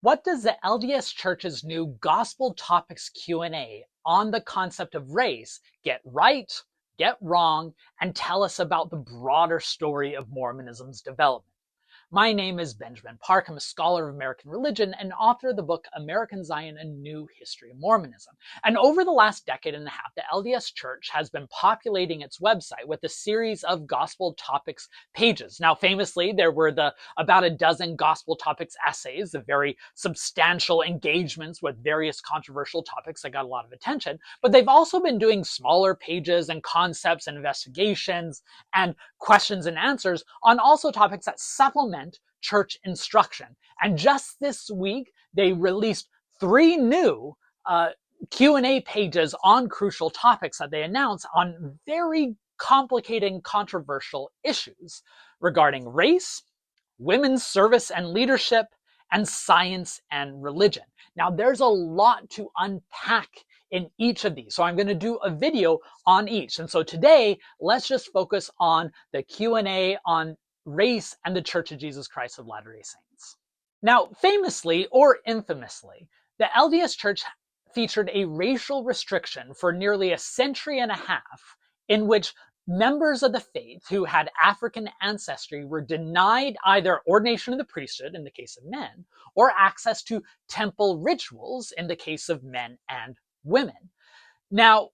What does the LDS Church's new Gospel Topics Q&A on the concept of race get right, get wrong, and tell us about the broader story of Mormonism's development? My name is Benjamin Park. I'm a scholar of American religion and author of the book American Zion, A New History of Mormonism. And over the last decade and a half, the LDS Church has been populating its website with a series of gospel topics pages. Now, famously, there were about a dozen gospel topics essays, the very substantial engagements with various controversial topics that got a lot of attention. But they've also been doing smaller pages and concepts and investigations and questions and answers on also topics that supplement church instruction. And just this week, they released 3 new Q&A pages on crucial topics that they announced on very complicated and controversial issues regarding race, women's service and leadership, and science and religion. Now, there's a lot to unpack in each of these, so I'm going to do a video on each. And so today, let's just focus on the Q&A on race and the Church of Jesus Christ of Latter-day Saints. Now, famously or infamously, the LDS Church featured a racial restriction for nearly a century and a half in which members of the faith who had African ancestry were denied either ordination of the priesthood in the case of men or access to temple rituals in the case of men and women. Now,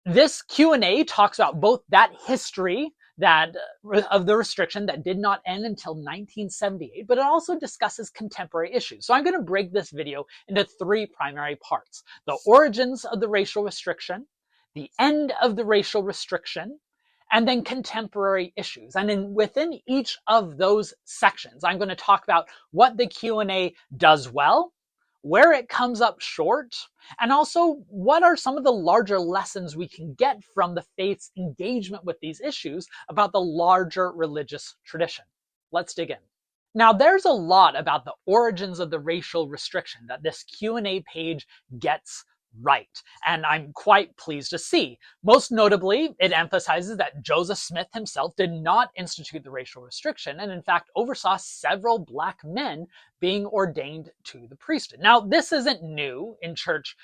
this Q&A talks about both that history of the restriction that did not end until 1978, but it also discusses contemporary issues. So I'm going to break this video into 3 primary parts: the origins of the racial restriction, the end of the racial restriction, and then contemporary issues. And within each of those sections, I'm going to talk about what the Q&A does well, where it comes up short, and also what are some of the larger lessons we can get from the faith's engagement with these issues about the larger religious tradition. Let's dig in. Now, there's a lot about the origins of the racial restriction that this Q&A page gets right, and I'm quite pleased to see. Most notably, it emphasizes that Joseph Smith himself did not institute the racial restriction and in fact oversaw several black men being ordained to the priesthood. Now, this isn't new in church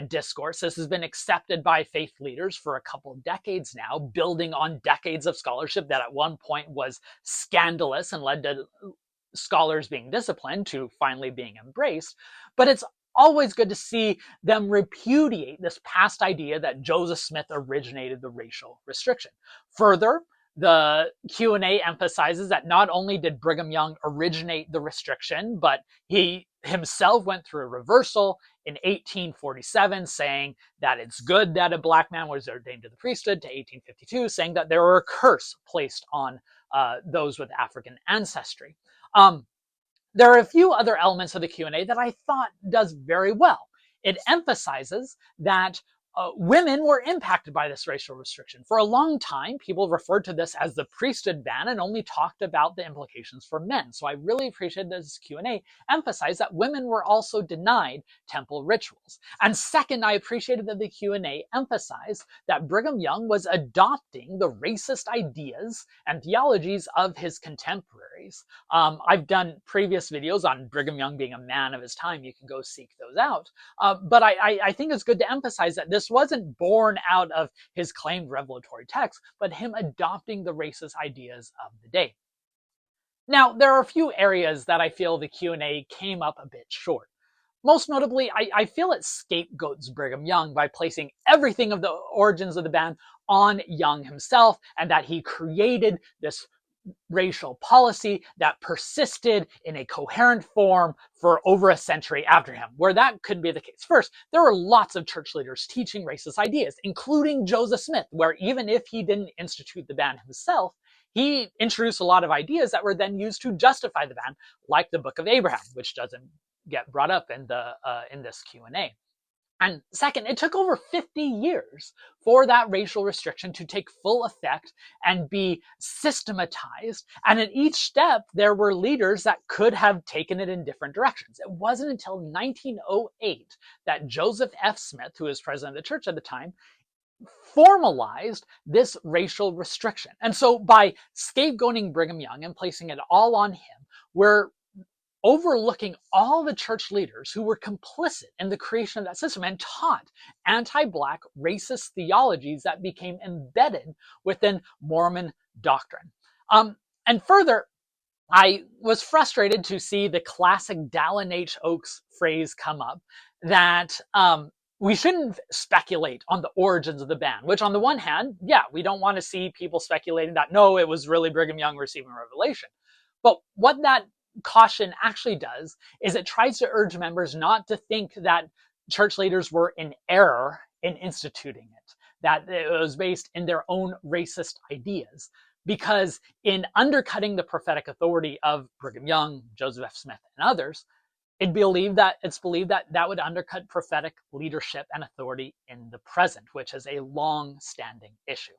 discourse. This has been accepted by faith leaders for a couple of decades now, building on decades of scholarship that at one point was scandalous and led to scholars being disciplined to finally being embraced. But it's always good to see them repudiate this past idea that Joseph Smith originated the racial restriction. Further, the Q&A emphasizes that not only did Brigham Young originate the restriction, but he himself went through a reversal in 1847 saying that it's good that a black man was ordained to the priesthood, to 1852 saying that there were a curse placed on those with African ancestry. There are a few other elements of the Q&A that I thought does very well. It emphasizes that women were impacted by this racial restriction. For a long time, people referred to this as the priesthood ban and only talked about the implications for men. So I really appreciated this Q&A emphasized that women were also denied temple rituals. And second, I appreciated that the Q&A emphasized that Brigham Young was adopting the racist ideas and theologies of his contemporaries. I've done previous videos on Brigham Young being a man of his time. You can go seek those out. But I think it's good to emphasize that this wasn't born out of his claimed revelatory text, but him adopting the racist ideas of the day. Now, there are a few areas that I feel the Q&A came up a bit short. Most notably, I feel it scapegoats Brigham Young by placing everything of the origins of the ban on Young himself, and that he created this racial policy that persisted in a coherent form for over a century after him, where that couldn't be the case. First, there were lots of church leaders teaching racist ideas, including Joseph Smith, where even if he didn't institute the ban himself, he introduced a lot of ideas that were then used to justify the ban, like the Book of Abraham, which doesn't get brought up in this Q&A. And second, it took over 50 years for that racial restriction to take full effect and be systematized. And at each step, there were leaders that could have taken it in different directions. It wasn't until 1908 that Joseph F. Smith, who was president of the church at the time, formalized this racial restriction. And so by scapegoating Brigham Young and placing it all on him, we're overlooking all the church leaders who were complicit in the creation of that system and taught anti-Black racist theologies that became embedded within Mormon doctrine. And further, I was frustrated to see the classic Dallin H. Oaks phrase come up that we shouldn't speculate on the origins of the ban, which on the one hand, yeah, we don't want to see people speculating that, no, it was really Brigham Young receiving revelation. But what that caution actually does is it tries to urge members not to think that church leaders were in error in instituting it, that it was based in their own racist ideas. Because in undercutting the prophetic authority of Brigham Young, Joseph F. Smith, and others, it's believed that that would undercut prophetic leadership and authority in the present, which is a long-standing issue.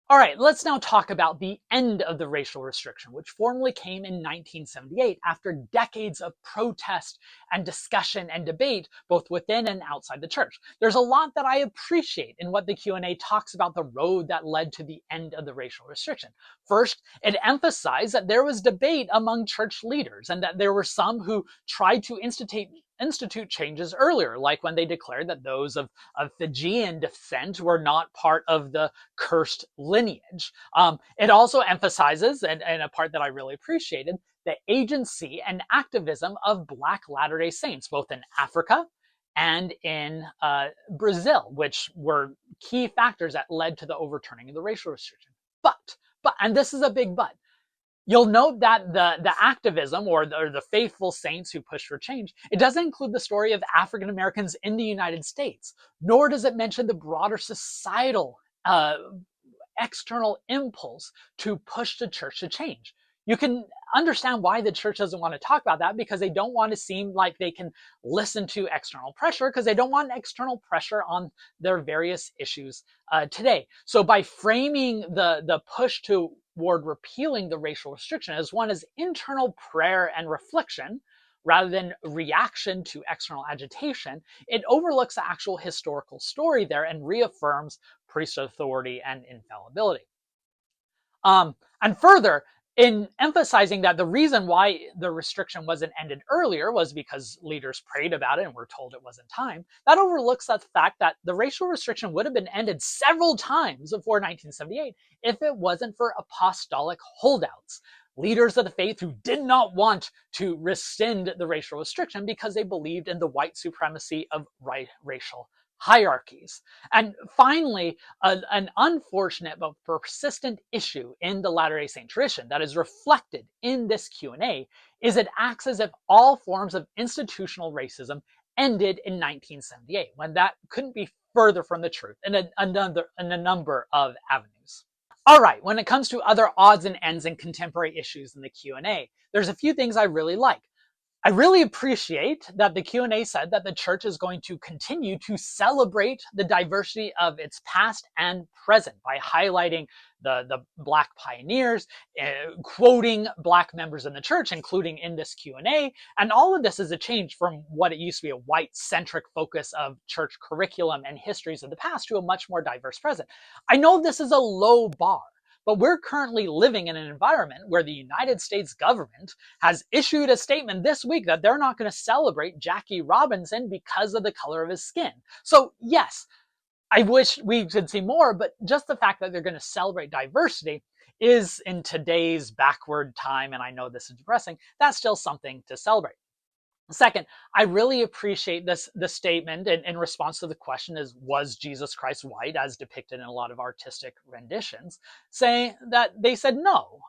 All right, let's now talk about the end of the racial restriction, which formally came in 1978 after decades of protest and discussion and debate, both within and outside the church. There's a lot that I appreciate in what the Q&A talks about the road that led to the end of the racial restriction. First, it emphasized that there was debate among church leaders and that there were some who tried to institute changes earlier, like when they declared that those of Fijian descent were not part of the cursed lineage. It also emphasizes, and a part that I really appreciated, the agency and activism of Black Latter-day Saints, both in Africa and in Brazil, which were key factors that led to the overturning of the racial restriction. But, and this is a big but, you'll note that the activism or the faithful saints who push for change, it doesn't include the story of African Americans in the United States, nor does it mention the broader societal external impulse to push the church to change. You can understand why the church doesn't want to talk about that, because they don't want to seem like they can listen to external pressure, because they don't want external pressure on their various issues today. So by framing the push toward repealing the racial restriction as one as internal prayer and reflection, rather than reaction to external agitation, it overlooks the actual historical story there and reaffirms priesthood authority and infallibility. And further, in emphasizing that the reason why the restriction wasn't ended earlier was because leaders prayed about it and were told it wasn't time, that overlooks the fact that the racial restriction would have been ended several times before 1978 if it wasn't for apostolic holdouts, leaders of the faith who did not want to rescind the racial restriction because they believed in the white supremacy of racial hierarchies. And finally, an unfortunate but persistent issue in the Latter-day Saint tradition that is reflected in this Q&A is it acts as if all forms of institutional racism ended in 1978, when that couldn't be further from the truth in a number of avenues. All right, when it comes to other odds and ends and contemporary issues in the Q&A, there's a few things I really like. I really appreciate that the Q&A said that the church is going to continue to celebrate the diversity of its past and present by highlighting the Black pioneers, quoting Black members in the church, including in this Q&A. And all of this is a change from what it used to be a white-centric focus of church curriculum and histories of the past to a much more diverse present. I know this is a low bar, but we're currently living in an environment where the United States government has issued a statement this week that they're not going to celebrate Jackie Robinson because of the color of his skin. So yes, I wish we could see more, but just the fact that they're going to celebrate diversity is, in today's backward time, and I know this is depressing, that's still something to celebrate. Second, I really appreciate the statement in response to the question is, was Jesus Christ white, as depicted in a lot of artistic renditions, saying that they said no.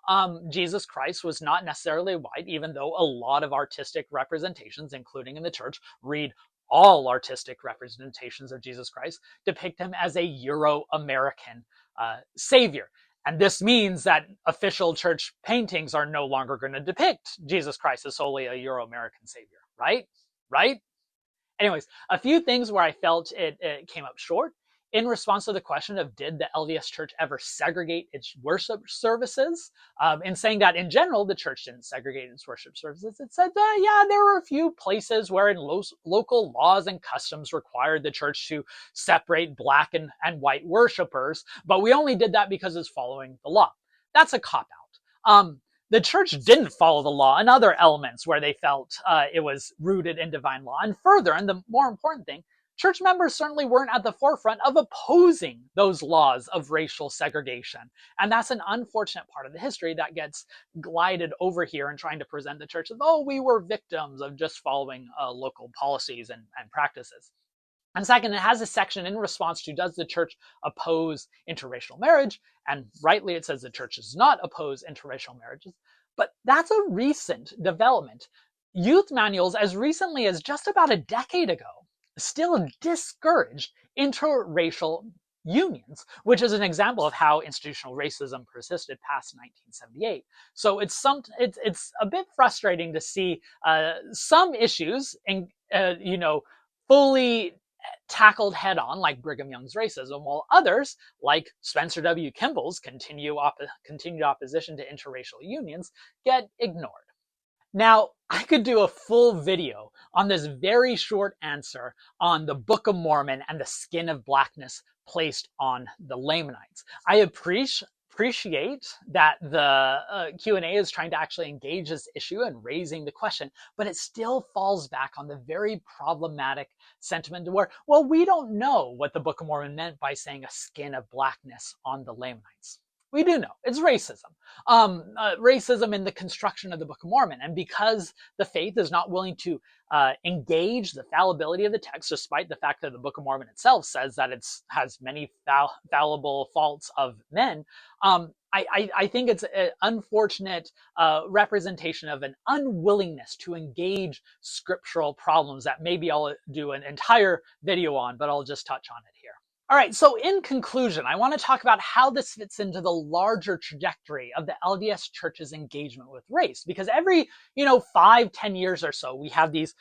Jesus Christ was not necessarily white, even though a lot of artistic representations, including in the church, read all artistic representations of Jesus Christ, depict him as a Euro-American savior. And this means that official church paintings are no longer going to depict Jesus Christ as solely a Euro-American savior, right? Right? Anyways, a few things where I felt it came up short. In response to the question of did the LDS church ever segregate its worship services, in saying that in general the church didn't segregate its worship services, it said yeah, there were a few places where in local laws and customs required the church to separate Black and white worshipers, but we only did that because it's following the law. That's a cop-out. the church didn't follow the law and other elements where they felt it was rooted in divine law. And further, and the more important thing, church members certainly weren't at the forefront of opposing those laws of racial segregation. And that's an unfortunate part of the history that gets glided over here and trying to present the church as, oh, we were victims of just following local policies and practices. And second, it has a section in response to, does the church oppose interracial marriage? And rightly, it says the church does not oppose interracial marriages. But that's a recent development. Youth manuals, as recently as just about a decade ago, still discouraged interracial unions, which is an example of how institutional racism persisted past 1978. So it's a bit frustrating to see some issues fully tackled head on, like Brigham Young's racism, while others, like Spencer W. Kimball's continued opposition to interracial unions, get ignored. Now, I could do a full video on this very short answer on the Book of Mormon and the skin of blackness placed on the Lamanites. I appreciate that the Q&A is trying to actually engage this issue and raising the question, but it still falls back on the very problematic sentiment where, well, we don't know what the Book of Mormon meant by saying a skin of blackness on the Lamanites. We do know it's racism. Racism in the construction of the Book of Mormon. And because the faith is not willing to engage the fallibility of the text, despite the fact that the Book of Mormon itself says that it has many fallible faults of men, I think it's an unfortunate representation of an unwillingness to engage scriptural problems that maybe I'll do an entire video on, but I'll just touch on it here. All right, so in conclusion, I want to talk about how this fits into the larger trajectory of the LDS Church's engagement with race, because every 5-10 years or so, we have these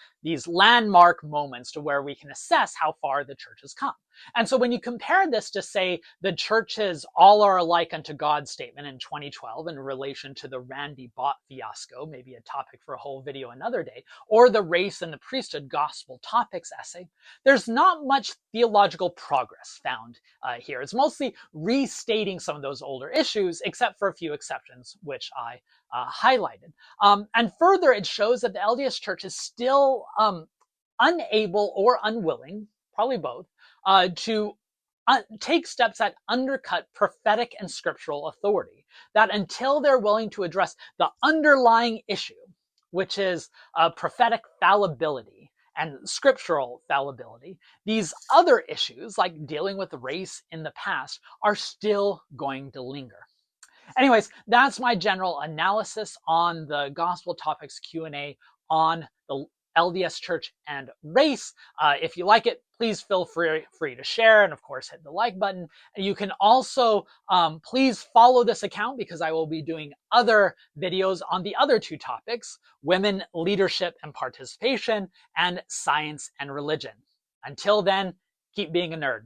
landmark moments to where we can assess how far the church has come. And so when you compare this to, say, the church's all are alike unto God statement in 2012 in relation to the Randy Bott fiasco, maybe a topic for a whole video another day, or the race and the priesthood gospel topics essay, there's not much theological progress found here. It's mostly restating some of those older issues, except for a few exceptions, which I highlighted. And further, it shows that the LDS Church is still unable or unwilling, probably both, to take steps that undercut prophetic and scriptural authority. That until they're willing to address the underlying issue, which is prophetic fallibility and scriptural fallibility, these other issues, like dealing with race in the past, are still going to linger. Anyways, that's my general analysis on the Gospel Topics Q&A on the LDS Church and race. If you like it, please feel free to share, and of course hit the like button. You can also please follow this account, because I will be doing other videos on the other two topics: women, leadership and participation, and science and religion. Until then, keep being a nerd.